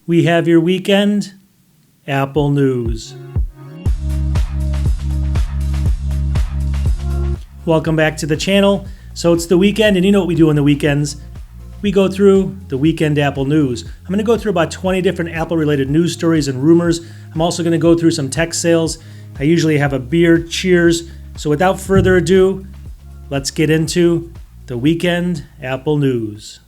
we have your weekend Apple news. Welcome back to the channel. So it's the weekend, and you know what we do on the weekends. We go through the weekend Apple news. I'm going to go through about 20 different Apple-related news stories and rumors. I'm also going to go through some tech sales. I usually have a beer. Cheers. So without further ado, let's get into the weekend Apple news.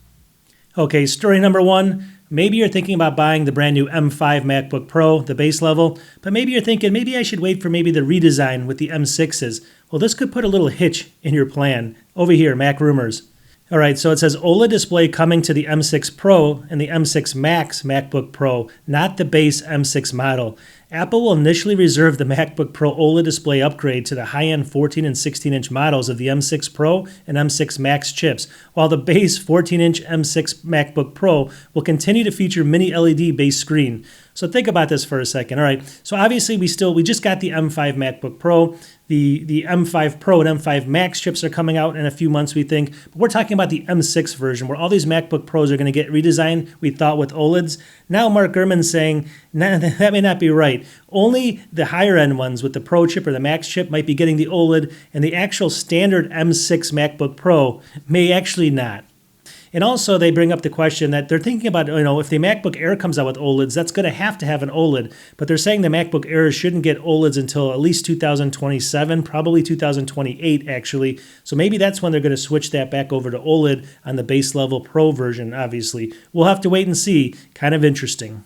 Okay, story number one. Maybe you're thinking about buying the brand new M5 MacBook Pro, the base level, but maybe you're thinking, maybe I should wait for maybe the redesign with the M6s. Well, this could put a little hitch in your plan. Over here, Mac Rumors. All right, so it says OLED display coming to the M6 Pro and the M6 Max MacBook Pro, not the base M6 model. Apple will initially reserve the MacBook Pro OLED display upgrade to the high-end 14 and 16-inch models of the M6 Pro and M6 Max chips, while the base 14-inch M6 MacBook Pro will continue to feature mini LED-based screen. So think about this for a second. All right, so obviously we just got the M5 MacBook Pro. The M5 Pro and M5 Max chips are coming out in a few months, we think. But we're talking about the M6 version, where all these MacBook Pros are going to get redesigned, we thought, with OLEDs. Now Mark Gurman's saying, nah, that may not be right. Only the higher-end ones with the Pro chip or the Max chip might be getting the OLED, and the actual standard M6 MacBook Pro may actually not. And also, they bring up the question that they're thinking about, if the MacBook Air comes out with OLEDs, that's going to have an OLED. But they're saying the MacBook Air shouldn't get OLEDs until at least 2027, probably 2028, actually. So maybe that's when they're going to switch that back over to OLED on the base level Pro version, obviously. We'll have to wait and see. Kind of interesting.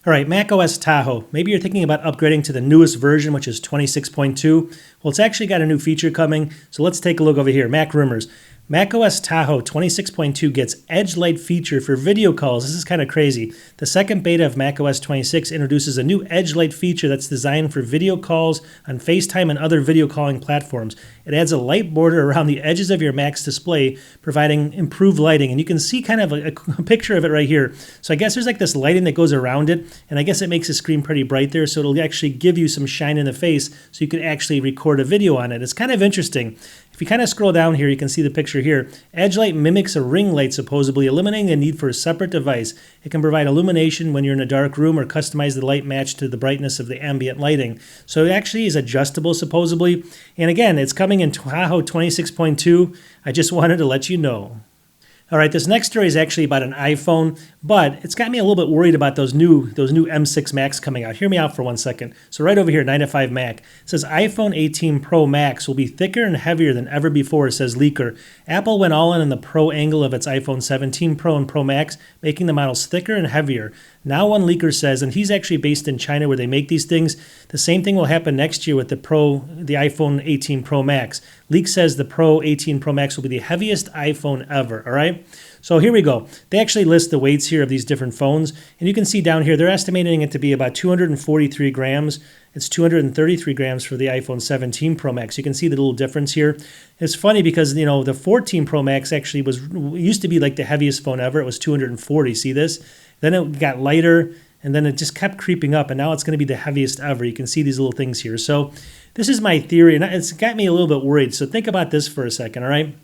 All right, macOS Tahoe. Maybe you're thinking about upgrading to the newest version, which is 26.2. Well, it's actually got a new feature coming. So let's take a look over here. Mac Rumors. macOS Tahoe 26.2 gets Edge Light feature for video calls. This is kind of crazy. The second beta of macOS 26 introduces a new Edge Light feature that's designed for video calls on FaceTime and other video calling platforms. It adds a light border around the edges of your Mac's display, providing improved lighting. And you can see kind of a picture of it right here. So I guess there's like this lighting that goes around it, and I guess it makes the screen pretty bright there, so it'll actually give you some shine in the face so you can actually record a video on it. It's kind of interesting. If you kind of scroll down here, you can see the picture here. Edge Light mimics a ring light, supposedly, eliminating the need for a separate device. It can provide illumination when you're in a dark room or customize the light match to the brightness of the ambient lighting. So it actually is adjustable, supposedly. And again, it's coming in Tahoe 26.2. I just wanted to let you know. All right, this next story is actually about an iPhone, but it's got me a little bit worried about those new M6 Max coming out. Hear me out for 1 second. So right over here, 9 to 5 Mac. It says iPhone 18 Pro Max will be thicker and heavier than ever before, says leaker. Apple went all in on the Pro angle of its iPhone 17 Pro and Pro Max, making the models thicker and heavier. Now one leaker says, and he's actually based in China where they make these things, the same thing will happen next year with the iPhone 18 Pro Max. Leak says the Pro 18 Pro Max will be the heaviest iPhone ever, all right? So here we go. They actually list the weights here of these different phones, and you can see down here, they're estimating it to be about 243 grams. It's 233 grams for the iPhone 17 Pro Max. You can see the little difference here. It's funny because, the 14 Pro Max actually used to be like the heaviest phone ever. It was 240, see this? Then it got lighter, and then it just kept creeping up, and now it's going to be the heaviest ever. You can see these little things here. So this is my theory, and it's got me a little bit worried. So think about this for a second, all right?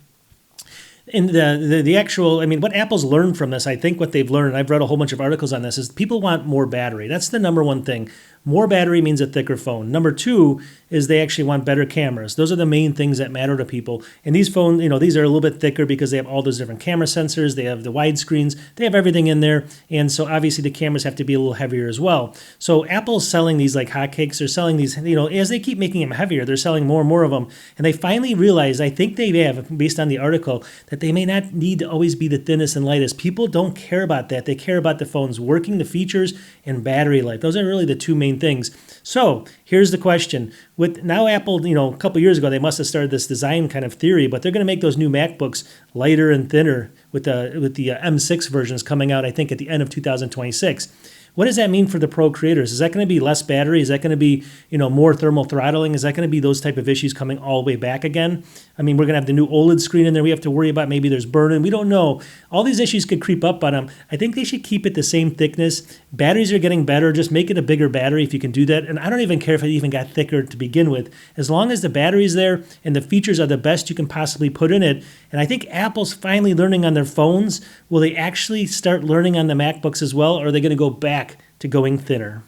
In the actual, what Apple's learned from this, I think what they've learned, and I've read a whole bunch of articles on this, is people want more battery. That's the number one thing. More battery means a thicker phone. Number two is they actually want better cameras. Those are the main things that matter to people. And these phones, these are a little bit thicker because they have all those different camera sensors. They have the wide screens. They have everything in there. And so obviously the cameras have to be a little heavier as well. So Apple's selling these like hotcakes. They're selling these, as they keep making them heavier, they're selling more and more of them. And they finally realized, I think they have, based on the article, that they may not need to always be the thinnest and lightest. People don't care about that. They care about the phone's working, the features, and battery life. Those are really the two main things. So here's the question. With now Apple, a couple years ago, they must have started this design kind of theory, but they're going to make those new MacBooks lighter and thinner with the M6 versions coming out, I think, at the end of 2026. What does that mean for the Pro creators? Is that going to be less battery? Is that going to be, more thermal throttling? Is that going to be those type of issues coming all the way back again? We're going to have the new OLED screen in there. We have to worry about maybe there's burn-in. We don't know. All these issues could creep up on them. I think they should keep it the same thickness. Batteries are getting better. Just make it a bigger battery if you can do that. And I don't even care if it even got thicker to begin with. As long as the battery's there and the features are the best you can possibly put in it, And I think Apple's finally learning on their phones. Will they actually start learning on the MacBooks as well, or are they going to go back to going thinner?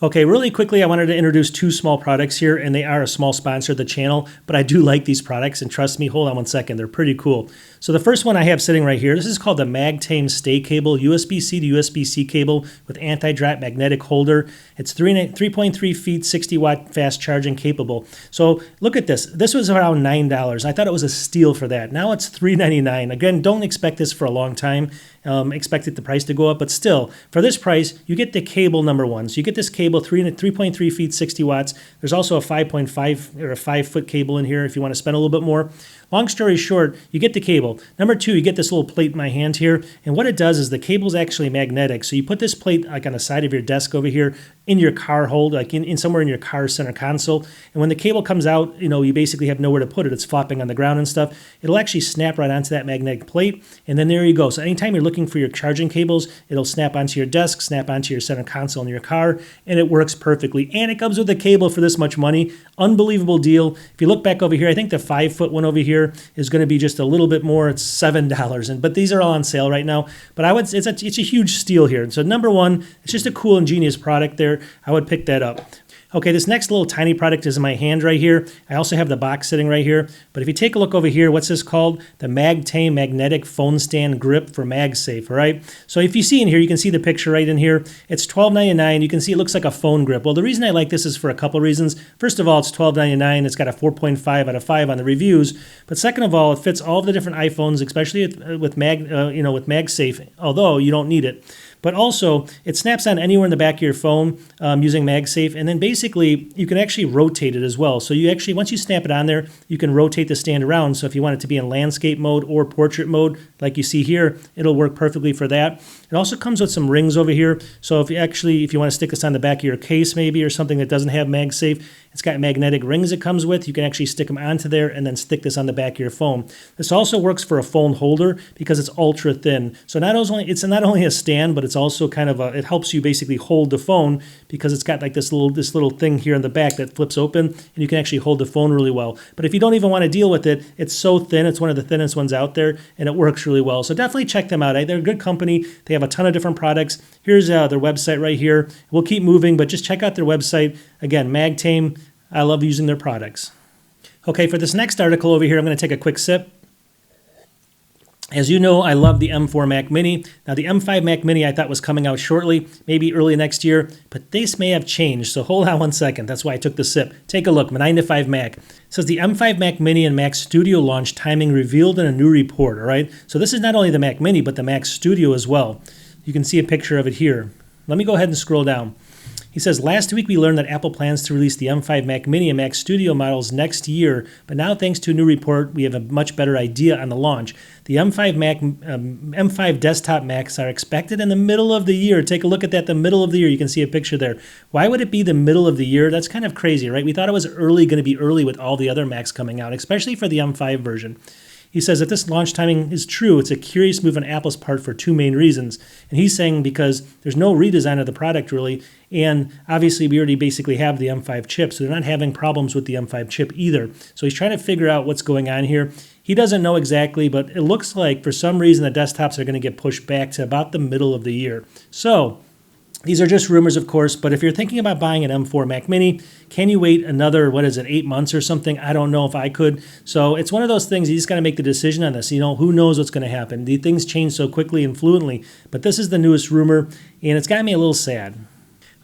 Okay, really quickly, I wanted to introduce two small products here, and they are a small sponsor of the channel, but I do like these products, and trust me, hold on one second, they're pretty cool. So the first one I have sitting right here, this is called the Magtame StayCable USB-C to USB-C cable with anti-drop magnetic holder. It's 3.3 feet, 60-watt fast charging capable. So look at this. This was around $9. I thought it was a steal for that. Now it's $3.99. Again, don't expect this for a long time. Expected the price to go up, but still, for this price, you get the cable number one. So you get this cable, 3.3 feet, 60 watts. There's also a 5.5 or a 5-foot cable in here if you want to spend a little bit more. Long story short, you get the cable. Number two, you get this little plate in my hand here, and what it does is the cable is actually magnetic. So you put this plate like on the side of your desk over here in your car hold, like in somewhere in your car center console. And when the cable comes out, you basically have nowhere to put it. It's flopping on the ground and stuff. It'll actually snap right onto that magnetic plate, and then there you go. So anytime you're looking for your charging cables, it'll snap onto your desk, snap onto your center console in your car, and it works perfectly. And it comes with a cable for this much money. Unbelievable deal. If you look back over here, I think the 5-foot one over here is going to be just a little bit more. It's $7, but these are all on sale right now. But it's a huge steal here. So number one, it's just a cool, ingenious product there. I would pick that up. Okay, this next little tiny product is in my hand right here. I also have the box sitting right here. But if you take a look over here, what's this called? The Magtame Magnetic Phone Stand Grip for MagSafe, all right? So if you see in here, you can see the picture right in here. It's $12.99. You can see it looks like a phone grip. Well, the reason I like this is for a couple reasons. First of all, it's $12.99. It's got a 4.5 out of 5 on the reviews. But second of all, it fits all of the different iPhones, especially with MagSafe, although you don't need it. But also, it snaps on anywhere in the back of your phone using MagSafe, and then basically, you can actually rotate it as well. So you actually, once you snap it on there, you can rotate the stand around. So if you want it to be in landscape mode or portrait mode, like you see here, it'll work perfectly for that. It also comes with some rings over here. So if you want to stick this on the back of your case maybe, or something that doesn't have MagSafe, it's got magnetic rings it comes with. You can actually stick them onto there and then stick this on the back of your phone. This also works for a phone holder because it's ultra thin. So it's not only a stand, but it's also kind of it helps you basically hold the phone because it's got like this little thing here in the back that flips open, and you can actually hold the phone really well. But if you don't even want to deal with it, it's so thin. It's one of the thinnest ones out there, and it works really well. So definitely check them out. They're a good company. They have a ton of different products. Here's their website right here. We'll keep moving, but just check out their website. Again, Magtame. I love using their products. Okay, for this next article over here, I'm going to take a quick sip. As you know, I love the M4 Mac Mini. Now, the M5 Mac Mini I thought was coming out shortly, maybe early next year, but this may have changed, so hold on one second. That's why I took the sip. Take a look, 9 to 5 Mac. It says the M5 Mac Mini and Mac Studio launch timing revealed in a new report, all right? So this is not only the Mac Mini, but the Mac Studio as well. You can see a picture of it here. Let me go ahead and scroll down. He says, last week we learned that Apple plans to release the M5 Mac Mini and Mac Studio models next year, but now thanks to a new report, we have a much better idea on the launch. The M5 desktop Macs are expected in the middle of the year. Take a look at that, the middle of the year. You can see a picture there. Why would it be the middle of the year? That's kind of crazy, right? We thought it was going to be early with all the other Macs coming out, especially for the M5 version. He says if this launch timing is true, it's a curious move on Apple's part for two main reasons. And he's saying because there's no redesign of the product really, and obviously we already basically have the M5 chip, so they're not having problems with the M5 chip either. So he's trying to figure out what's going on here. He doesn't know exactly, but it looks like for some reason the desktops are going to get pushed back to about the middle of the year. So these are just rumors, of course, but if you're thinking about buying an M4 Mac Mini, can you wait another, 8 months or something? I don't know if I could. So it's one of those things, you just got to make the decision on this. Who knows what's going to happen? The things change so quickly and fluently, but this is the newest rumor, and it's got me a little sad.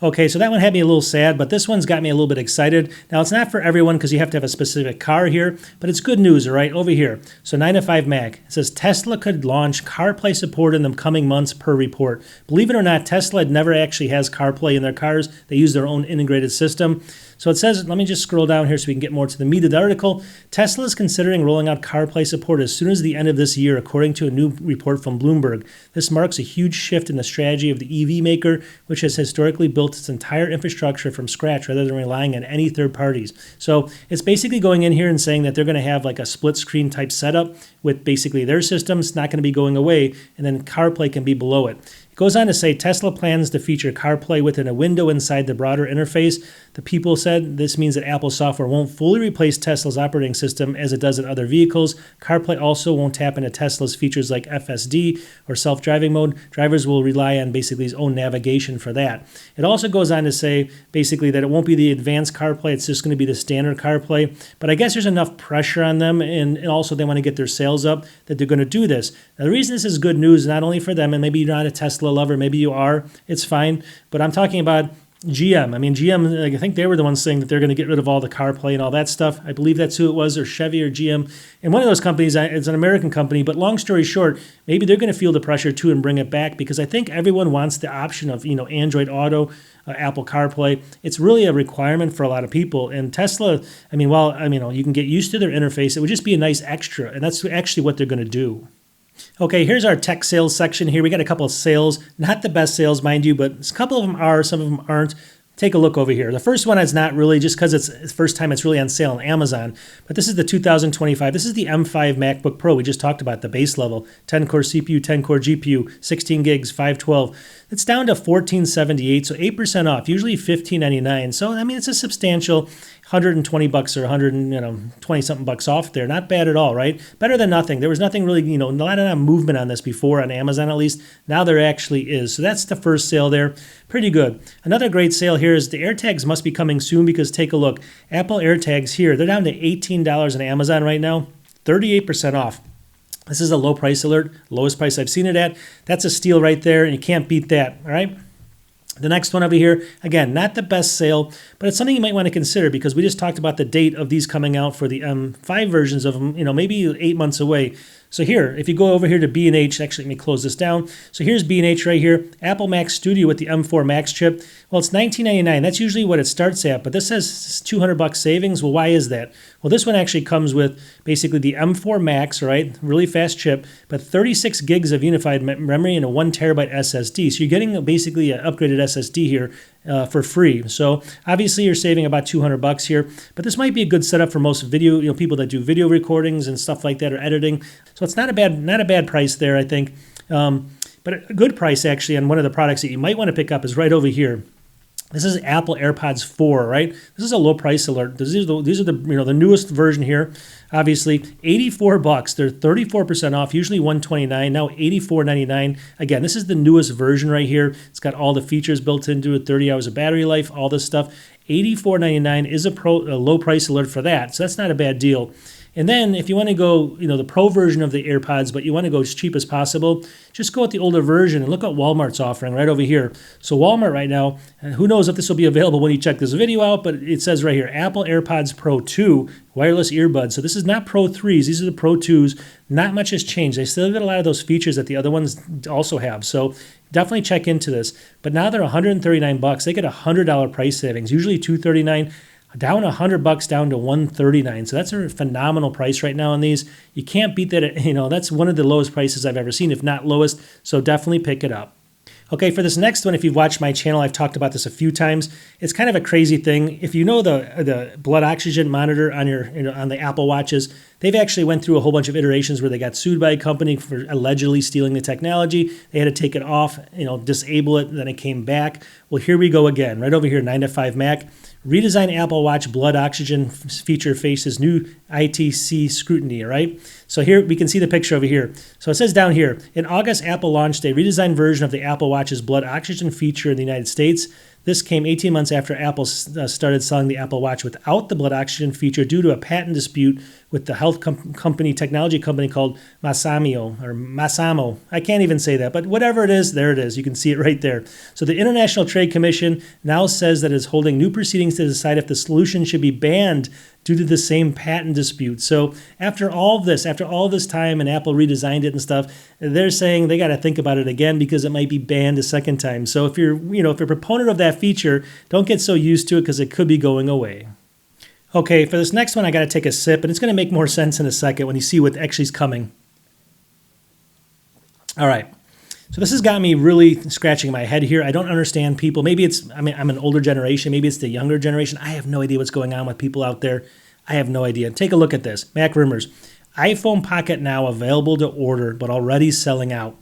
Okay, so that one had me a little sad, but this one's got me a little bit excited. Now, it's not for everyone because you have to have a specific car here, but it's good news, all right, over here. So 9 to 5 Mac. It says Tesla could launch CarPlay support in the coming months per report. Believe it or not, Tesla never actually has CarPlay in their cars. They use their own integrated system. So it says, let me just scroll down here so we can get more to the meat of the article. Tesla is considering rolling out CarPlay support as soon as the end of this year, according to a new report from Bloomberg. This marks a huge shift in the strategy of the EV maker, which has historically built its entire infrastructure from scratch rather than relying on any third parties. So it's basically going in here and saying that they're going to have like a split screen type setup with basically their system's not going to be going away, and then CarPlay can be below it. It goes on to say Tesla plans to feature CarPlay within a window inside the broader interface. The people said this means that Apple software won't fully replace Tesla's operating system as it does in other vehicles. CarPlay also won't tap into Tesla's features like FSD or self-driving mode. Drivers will rely on basically his own navigation for that. It also goes on to say basically that it won't be the advanced CarPlay, it's just going to be the standard CarPlay. But I guess there's enough pressure on them, and also they want to get their sales up, that they're going to do this. Now, the reason this is good news, not only for them, and maybe you're not a Tesla lover, maybe you are, it's fine, but I'm talking about GM. I mean, GM, I think they were the ones saying that they're going to get rid of all the CarPlay and all that stuff. I believe that's who it was, or Chevy or GM. And one of those companies, it's an American company, but long story short, maybe they're going to feel the pressure too and bring it back, because I think everyone wants the option of, Android Auto, Apple CarPlay. It's really a requirement for a lot of people. And Tesla, I mean, you can get used to their interface. It would just be a nice extra, and that's actually what they're going to do. Okay, here's our tech sales section here. We got a couple of sales, not the best sales, mind you, but a couple of them are, some of them aren't. Take a look over here. The first one is not really, just because it's the first time it's really on sale on Amazon, but this is the 2025. This is the M5 MacBook Pro. We just talked about the base level, 10-core CPU, 10-core GPU, 16 gigs, 512. It's down to $1478, so 8% off, usually $1599. So, I mean, it's a substantial $120 or 120 something bucks off there. Not bad at all, right? Better than nothing. There was nothing really, a lot of movement on this before on Amazon at least. Now there actually is. So that's the first sale there. Pretty good. Another great sale here is the AirTags must be coming soon, because take a look. Apple AirTags here, they're down to $18 on Amazon right now, 38% off. This is a low price alert, lowest price I've seen it at. That's a steal right there, and you can't beat that, all right? The next one over here, again, not the best sale, but it's something you might want to consider, because we just talked about the date of these coming out for the M5 versions of them, maybe 8 months away. So here, if you go over here to B&H, actually let me close this down. So here's B&H right here, Apple Mac Studio with the M4 Max chip. Well, it's $19.99. That's usually what it starts at, but this says $200 savings. Well, why is that? Well, this one actually comes with basically the M4 Max, right? Really fast chip, but 36 gigs of unified memory and a 1 terabyte SSD. So you're getting basically an upgraded SSD here for free. So obviously you're saving about $200 here, but this might be a good setup for most video, people that do video recordings and stuff like that, or editing. So it's not a bad price there, I think. But a good price actually on one of the products that you might want to pick up is right over here. This is Apple AirPods 4, right? This is a low price alert. These are the the newest version here. Obviously, $84. They're 34% off. Usually $129. Now $84.99. Again, this is the newest version right here. It's got all the features built into it. 30 hours of battery life, all this stuff. $84.99 is a low price alert for that. So that's not a bad deal. And then if you want to go, the Pro version of the AirPods, but you want to go as cheap as possible, just go with the older version and look what Walmart's offering right over here. So Walmart right now, and who knows if this will be available when you check this video out, but it says right here, Apple AirPods Pro 2 wireless earbuds. So this is not Pro 3s, these are the Pro 2s. Not much has changed. They still get a lot of those features that the other ones also have. So definitely check into this. But now they're $139. They get a $100 price savings, usually $239. Down $100 down to $139. So that's a phenomenal price right now on these. You can't beat that. That's one of the lowest prices I've ever seen, if not lowest. So definitely pick it up. Okay, for this next one, if you've watched my channel, I've talked about this a few times. It's kind of a crazy thing. If you know the blood oxygen monitor on your on the Apple Watches, they've actually went through a whole bunch of iterations where they got sued by a company for allegedly stealing the technology. They had to take it off, disable it, and then it came back. Well, here we go again, right over here, 9 to 5 Mac. Redesigned Apple Watch blood oxygen feature faces new ITC scrutiny, right? So here we can see the picture over here. So it says down here, in August, Apple launched a redesigned version of the Apple Watch's blood oxygen feature in the United States. This came 18 months after Apple started selling the Apple Watch without the blood oxygen feature due to a patent dispute with the health technology company called Masamo. I can't even say that, but whatever it is, there it is. You can see it right there. So the International Trade Commission now says that it's holding new proceedings to decide if the solution should be banned due to the same patent dispute. So after all this time, and Apple redesigned it and stuff, they're saying they got to think about it again because it might be banned a second time. So if you're a proponent of that feature, don't get so used to it because it could be going away. Okay, for this next one, I got to take a sip, and it's going to make more sense in a second when you see what actually is coming. All right. So this has got me really scratching my head here. I don't understand people. Maybe I'm an older generation. Maybe it's the younger generation. I have no idea what's going on with people out there. I have no idea. Take a look at this. Mac rumors. iPhone Pocket now available to order, but already selling out.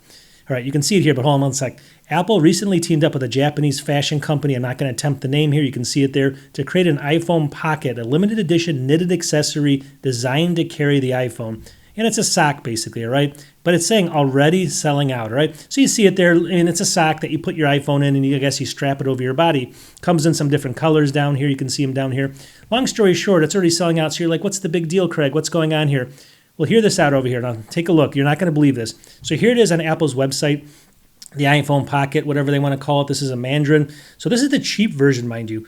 All right, you can see it here, but hold on one sec. Apple recently teamed up with a Japanese fashion company, I'm not going to attempt the name here, you can see it there, to create an iPhone Pocket, a limited edition knitted accessory designed to carry the iPhone. And it's a sock basically, all right? But it's saying already selling out, all right? So you see it there, and it's a sock that you put your iPhone in, and I guess you strap it over your body. Comes in some different colors down here. You can see them down here. Long story short, it's already selling out. So you're like, what's the big deal, Craig? What's going on here? Well, hear this out over here. Now, take a look. You're not going to believe this. So here it is on Apple's website, the iPhone Pocket, whatever they want to call it. This is a Mandarin. So this is the cheap version, mind you.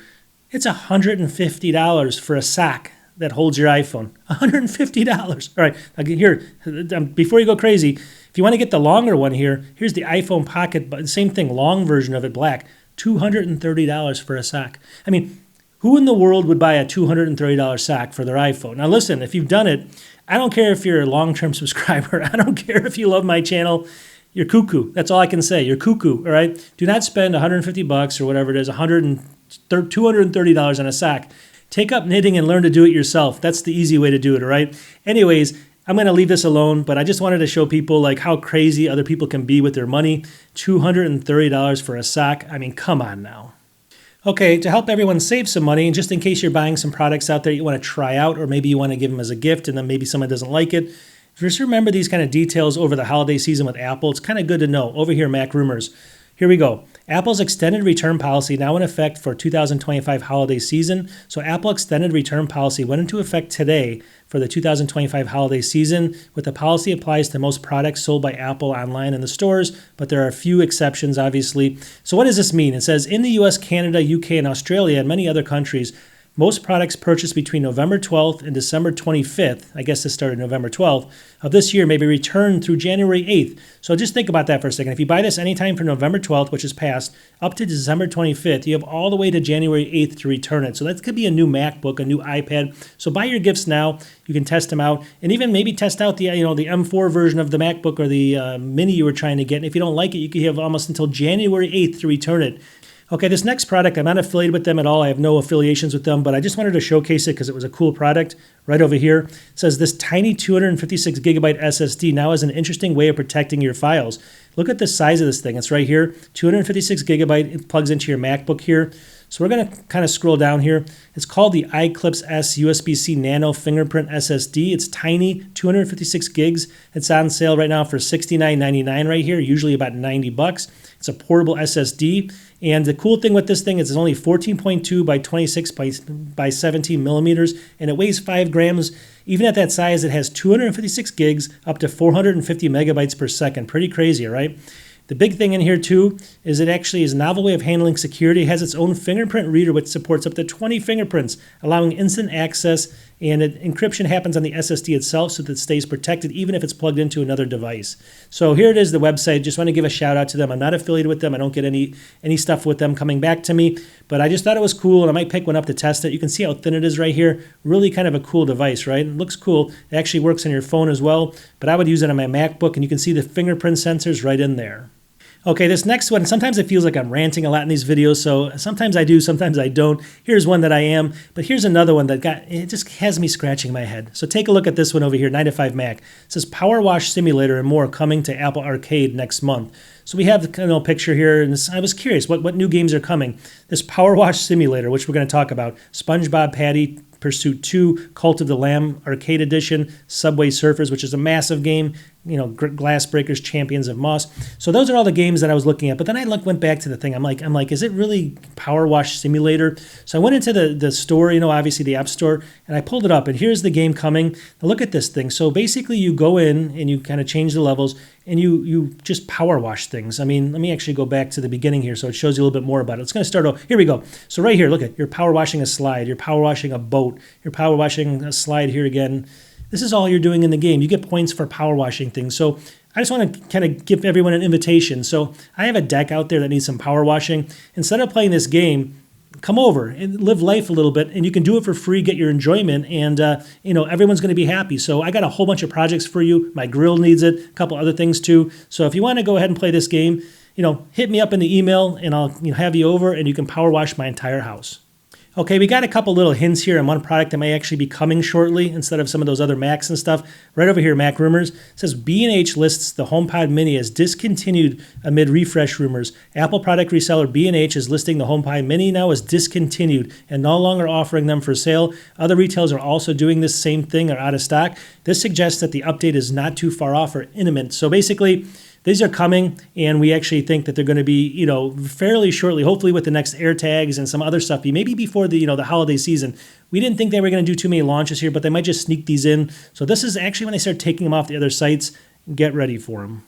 It's $150 for a sock that holds your iPhone. $150. All right, here, before you go crazy, if you want to get the longer one here, here's the iPhone Pocket, but same thing, long version of it, black, $230 for a sock. I mean, who in the world would buy a $230 sock for their iPhone? Now listen, if you've done it, I don't care if you're a long-term subscriber. I don't care if you love my channel. You're cuckoo. That's all I can say. You're cuckoo, all right? Do not spend $150 or whatever it is, $230 on a sock. Take up knitting and learn to do it yourself. That's the easy way to do it, all right? Anyways, I'm going to leave this alone, but I just wanted to show people like how crazy other people can be with their money. $230 for a sock. I mean, come on now. Okay, to help everyone save some money, and just in case you're buying some products out there you want to try out, or maybe you want to give them as a gift and then maybe someone doesn't like it, just remember these kind of details over the holiday season with Apple. It's kind of good to know. Over here, Mac Rumors. Here we go. Apple's extended return policy now in effect for 2025 holiday season. So Apple extended return policy went into effect today for the 2025 holiday season. With the policy applies to most products sold by Apple online in the stores, but there are a few exceptions, obviously. So what does this mean? It says in the US, Canada, UK, and Australia, and many other countries, most products purchased between November 12th and December 25th, I guess this started November 12th, of this year may be returned through January 8th. So just think about that for a second. If you buy this anytime from November 12th, which is past, up to December 25th, you have all the way to January 8th to return it. So that could be a new MacBook, a new iPad. So buy your gifts now. You can test them out, and even maybe test out the the M4 version of the MacBook or the Mini you were trying to get. And if you don't like it, you can have almost until January 8th to return it. Okay, this next product, I'm not affiliated with them at all. I have no affiliations with them, but I just wanted to showcase it because it was a cool product. Right over here, it says this tiny 256 gigabyte SSD now has an interesting way of protecting your files. Look at the size of this thing. It's right here, 256 gigabyte. It plugs into your MacBook here. So we're going to kind of scroll down here. It's called the iClipse S USB C Nano Fingerprint SSD. It's tiny, 256 gigs. It's on sale right now for $69.99 right here, usually about $90. It's a portable SSD. And the cool thing with this thing is it's only 14.2 by 26 by 17 millimeters, and it weighs 5 grams. Even at that size, it has 256 gigs, up to 450 megabytes per second. Pretty crazy, right? The big thing in here too is it actually is a novel way of handling security. It has its own fingerprint reader which supports up to 20 fingerprints, allowing instant access, and encryption happens on the SSD itself so that it stays protected even if it's plugged into another device. So here it is, the website. Just want to give a shout out to them. I'm not affiliated with them. I don't get any stuff with them coming back to me, but I just thought it was cool, and I might pick one up to test it. You can see how thin it is right here. Really kind of a cool device, right? It looks cool. It actually works on your phone as well, but I would use it on my MacBook, and you can see the fingerprint sensors right in there. Okay, this next one, sometimes it feels like I'm ranting a lot in these videos, so sometimes I do, sometimes I don't. Here's one that I am, but here's another one that it just has me scratching my head. So take a look at this one over here, 9 to 5 Mac. It says Power Wash Simulator and more coming to Apple Arcade next month. So we have the picture here, and I was curious, what new games are coming? This Power Wash Simulator, which we're going to talk about, SpongeBob Patty Pursuit 2, Cult of the Lamb Arcade Edition, Subway Surfers, which is a massive game, Glass Breakers, Champions of Moss. So those are all the games that I was looking at. But then I went back to the thing. I'm like, is it really Power Wash Simulator? So I went into the store, obviously the App Store, and I pulled it up. And here's the game coming. Now look at this thing. So basically you go in and you kind of change the levels, and you just power wash things. I mean, let me actually go back to the beginning here so it shows you a little bit more about it. It's going to start over. Here we go. So right here, look at, you're power washing a slide. You're power washing a boat. You're power washing a slide here again. This is all you're doing in the game. You get points for power washing things. So I just want to kind of give everyone an invitation. So I have a deck out there that needs some power washing. Instead of playing this game, come over and live life a little bit, and you can do it for free, get your enjoyment, and everyone's going to be happy. So I got a whole bunch of projects for you. My grill needs it, a couple other things too. So if you want to go ahead and play this game, hit me up in the email, and I'll have you over, and you can power wash my entire house. Okay, we got a couple little hints here on one product that may actually be coming shortly instead of some of those other Macs and stuff. Right over here, Mac Rumors, it says B&H lists the HomePod Mini as discontinued amid refresh rumors. Apple product reseller B&H is listing the HomePod Mini now as discontinued and no longer offering them for sale. Other retailers are also doing this same thing, are out of stock. This suggests that the update is not too far off or imminent. So basically, these are coming, and we actually think that they're going to be, fairly shortly, hopefully with the next AirTags and some other stuff, maybe before the holiday season. We didn't think they were going to do too many launches here, but they might just sneak these in. So this is actually when they start taking them off the other sites. Get ready for them.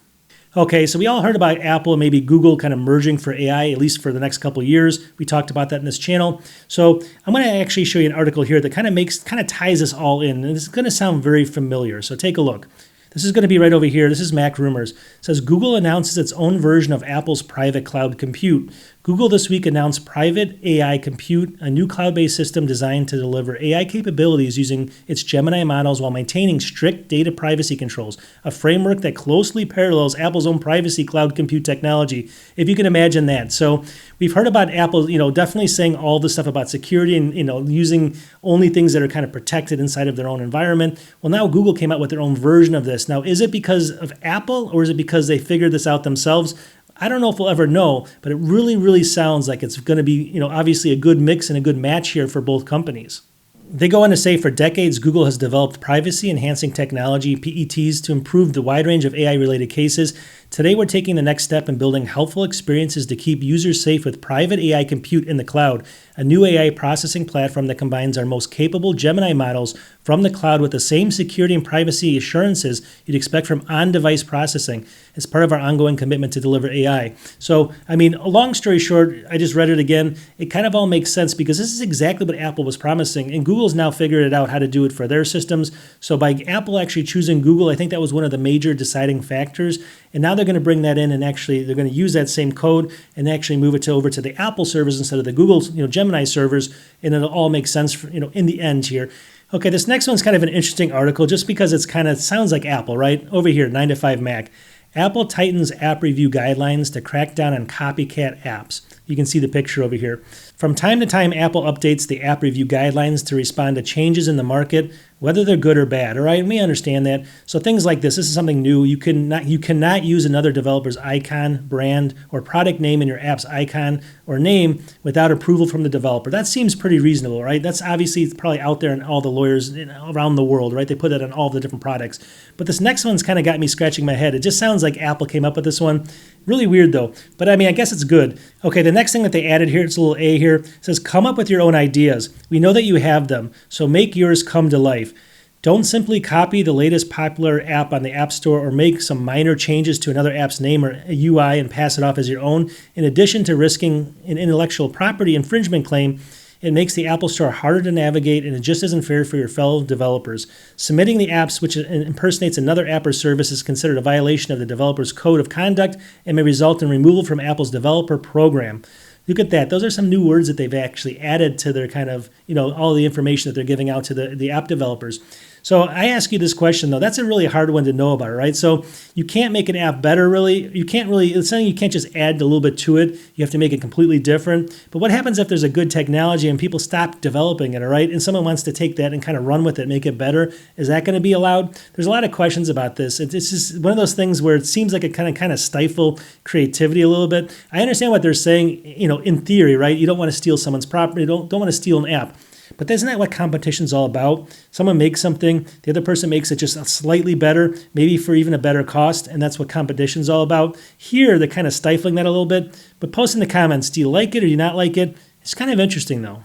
Okay, so we all heard about Apple and maybe Google kind of merging for AI, at least for the next couple of years. We talked about that in this channel. So I'm going to actually show you an article here that kind of ties this all in, and it's going to sound very familiar. So take a look. This is going to be right over here. This is Mac Rumors. It says Google announces its own version of Apple's private cloud compute. Google this week announced Private AI Compute, a new cloud-based system designed to deliver AI capabilities using its Gemini models while maintaining strict data privacy controls, a framework that closely parallels Apple's own privacy cloud compute technology, if you can imagine that. So we've heard about Apple, definitely saying all this stuff about security and, using only things that are kind of protected inside of their own environment. Well, now Google came out with their own version of this. Now, is it because of Apple or is it because they figured this out themselves? I don't know if we'll ever know, but it really, really sounds like it's going to be, obviously a good mix and a good match here for both companies. They go on to say for decades, Google has developed privacy-enhancing technology, PETs, to improve the wide range of AI-related cases. Today, we're taking the next step in building helpful experiences to keep users safe with private AI compute in the cloud, a new AI processing platform that combines our most capable Gemini models from the cloud with the same security and privacy assurances you'd expect from on-device processing as part of our ongoing commitment to deliver AI. So, a long story short, I just read it again. It kind of all makes sense because this is exactly what Apple was promising, and Google's now figured it out how to do it for their systems. So by Apple actually choosing Google, I think that was one of the major deciding factors. And now they're going to bring that in and actually they're going to use that same code and actually move it over to the Apple servers instead of the Google Gemini servers, and it'll all make sense for, in the end here. Okay, this next one's kind of an interesting article just because it's kind of sounds like Apple, right? Over here, 9 to 5 Mac. Apple tightens app review guidelines to crack down on copycat apps. You can see the picture over here. From time to time, Apple updates the app review guidelines to respond to changes in the market, whether they're good or bad. All right, and we understand that. So things like this is something new. You cannot use another developer's icon, brand, or product name in your app's icon or name without approval from the developer. That seems pretty reasonable, right? That's obviously it's probably out there in all the lawyers around the world, right? They put it on all the different products. But this next one's kind of got me scratching my head. It just sounds like Apple came up with this one. Really weird though, but I guess it's good. Okay, the next thing that they added here, it's a little A here, it says come up with your own ideas. We know that you have them, so make yours come to life. Don't simply copy the latest popular app on the App Store or make some minor changes to another app's name or UI and pass it off as your own. In addition to risking an intellectual property infringement claim, it makes the Apple Store harder to navigate and it just isn't fair for your fellow developers. Submitting the apps which impersonates another app or service is considered a violation of the developer's code of conduct and may result in removal from Apple's developer program. Look at that. Those are some new words that they've actually added to their kind of, all the information that they're giving out to the app developers. So I ask you this question, though. That's a really hard one to know about, right? So you can't make an app better, really. You can't really, it's something you can't just add a little bit to it. You have to make it completely different. But what happens if there's a good technology and people stop developing it, all right? And someone wants to take that and kind of run with it, make it better. Is that going to be allowed? There's a lot of questions about this. It's just one of those things where it seems like it kind of stifle creativity a little bit. I understand what they're saying, in theory, right? You don't want to steal someone's property. Don't want to steal an app. But isn't that what competition's all about? Someone makes something, the other person makes it just slightly better, maybe for even a better cost, and that's what competition's all about. Here, they're kind of stifling that a little bit, but post in the comments, do you like it or do you not like it? It's kind of interesting, though.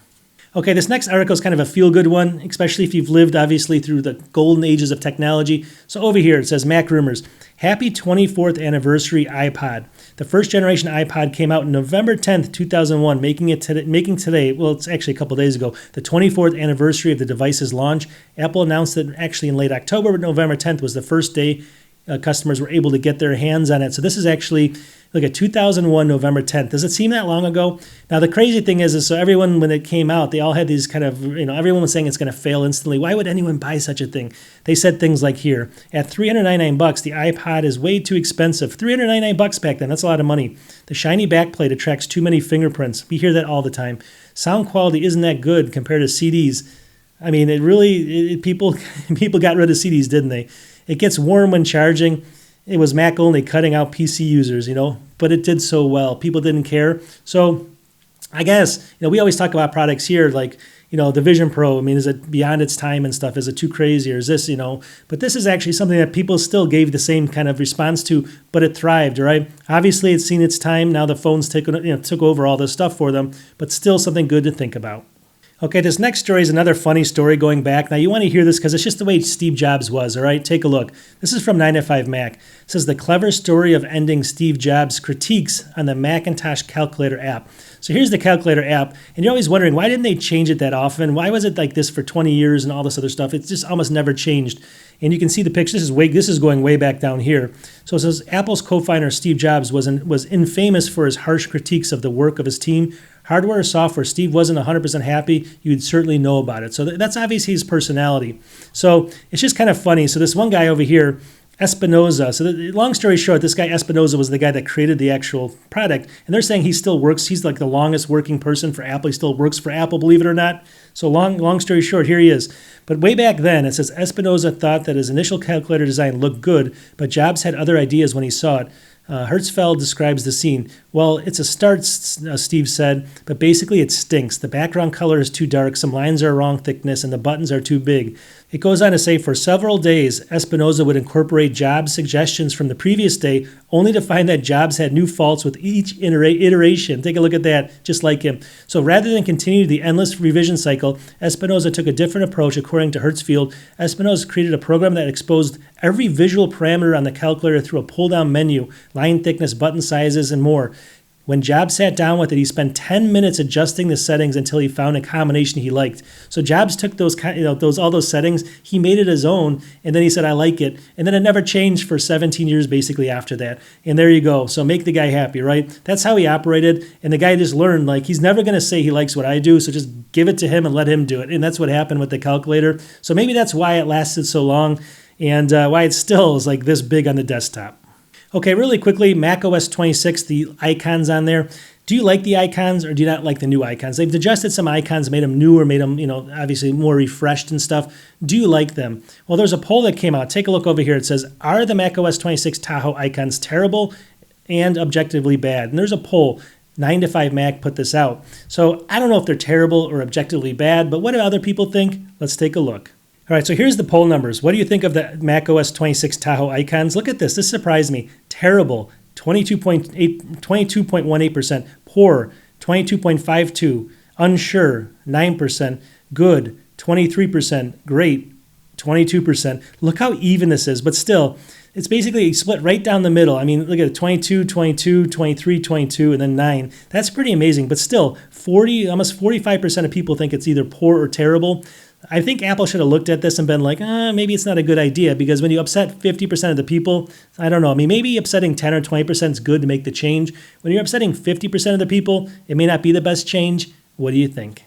Okay, this next article is kind of a feel-good one, especially if you've lived, obviously, through the golden ages of technology. So over here, it says, Mac Rumors, happy 24th anniversary iPod. The first generation iPod came out November 10th, 2001, making today, well, it's actually a couple days ago, the 24th anniversary of the device's launch. Apple announced that actually in late October, but November 10th was the first day customers were able to get their hands on it. So this is actually Look at 2001, November 10th. Does it seem that long ago? Now, the crazy thing is so everyone, when it came out, they all had these kind of, everyone was saying it's going to fail instantly. Why would anyone buy such a thing? They said things like here, at $399, the iPod is way too expensive. $399 back then, that's a lot of money. The shiny backplate attracts too many fingerprints. We hear that all the time. Sound quality isn't that good compared to CDs. I mean, people got rid of CDs, didn't they? It gets warm when charging. It was Mac only, cutting out PC users, but it did so well. People didn't care. So I guess, we always talk about products here like, the Vision Pro. I mean, is it beyond its time and stuff? Is it too crazy or is this, but this is actually something that people still gave the same kind of response to, but it thrived, right? Obviously, it's seen its time. Now the phone's took over all this stuff for them, but still something good to think about. Okay, this next story is another funny story going back. Now, you want to hear this because it's just the way Steve Jobs was, all right? Take a look. This is from 9to5 Mac. It says, the clever story of ending Steve Jobs' critiques on the Macintosh calculator app. So here's the calculator app, and you're always wondering, why didn't they change it that often? Why was it like this for 20 years and all this other stuff? It's just almost never changed. And you can see the picture. This is going way back down here. So it says, Apple's co-founder Steve Jobs was infamous for his harsh critiques of the work of his team. Hardware or software, Steve wasn't 100% happy, you'd certainly know about it. So that's obviously his personality. So it's just kind of funny. So this one guy over here, Espinoza. So long story short, this guy Espinoza was the guy that created the actual product. And they're saying he still works. He's like the longest working person for Apple. He still works for Apple, believe it or not. So long story short, here he is. But way back then, it says Espinoza thought that his initial calculator design looked good, but Jobs had other ideas when he saw it. Hertzfeld describes the scene. Well, it's a start, Steve said, but basically it stinks. The background color is too dark, some lines are wrong thickness, and the buttons are too big. It goes on to say for several days, Espinoza would incorporate Jobs' suggestions from the previous day, only to find that Jobs had new faults with each iteration. Take a look at that, just like him. So rather than continue the endless revision cycle, Espinoza took a different approach. According to Hertzfeld, Espinoza created a program that exposed every visual parameter on the calculator through a pull-down menu, line thickness, button sizes, and more. When Jobs sat down with it, he spent 10 minutes adjusting the settings until he found a combination he liked. So Jobs took all those settings, he made it his own, and then he said, I like it. And then it never changed for 17 years basically after that. And there you go. So make the guy happy, right? That's how he operated. And the guy just learned, like, he's never going to say he likes what I do, so just give it to him and let him do it. And that's what happened with the calculator. So maybe that's why it lasted so long and why it still is like this big on the desktop. Okay, really quickly, macOS 26, the icons on there. Do you like the icons or do you not like the new icons? They've adjusted some icons, made them newer, made them, obviously more refreshed and stuff. Do you like them? Well, there's a poll that came out. Take a look over here. It says, are the macOS 26 Tahoe icons terrible and objectively bad? And there's a poll. 9to5 Mac put this out. So I don't know if they're terrible or objectively bad, but what do other people think? Let's take a look. All right, so here's the poll numbers. What do you think of the macOS 26 Tahoe icons? Look at this. This surprised me. Terrible, 22.18%. Poor, 22.52%. Unsure, 9%. Good, 23%. Great, 22%. Look how even this is, but still, it's basically split right down the middle. I mean, look at it, 22, 22, 23, 22, and then 9. That's pretty amazing, but still, almost 45% of people think it's either poor or terrible. I think Apple should have looked at this and been like, maybe it's not a good idea, because when you upset 50% of the people, I don't know. I mean, maybe upsetting 10 or 20% is good to make the change. When you're upsetting 50% of the people, it may not be the best change. What do you think?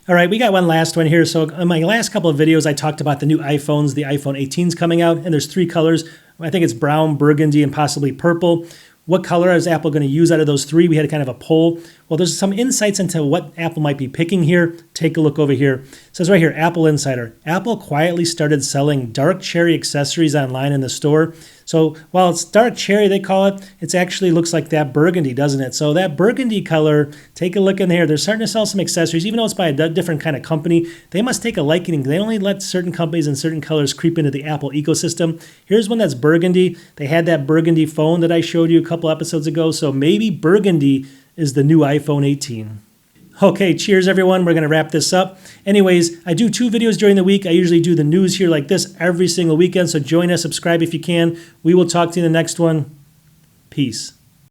All right, we got one last one here. So in my last couple of videos, I talked about the new iPhones. The iPhone 18's coming out, and there's 3 colors. I think it's brown, burgundy, and possibly purple. What color is Apple going to use out of those 3? We had kind of a poll. Well, there's some insights into what Apple might be picking here. Take a look over here. It says right here, Apple Insider. Apple quietly started selling dark cherry accessories online in the store. So while it's dark cherry, they call it, it actually looks like that burgundy, doesn't it? So that burgundy color, take a look in there. They're starting to sell some accessories, even though it's by a different kind of company. They must take a liking. They only let certain companies and certain colors creep into the Apple ecosystem. Here's one that's burgundy. They had that burgundy phone that I showed you a couple episodes ago. So maybe burgundy is the new iPhone 18. Okay, cheers everyone. We're going to wrap this up. Anyways, I do 2 videos during the week. I usually do the news here like this every single weekend, so join us, subscribe if you can. We will talk to you in the next one. Peace.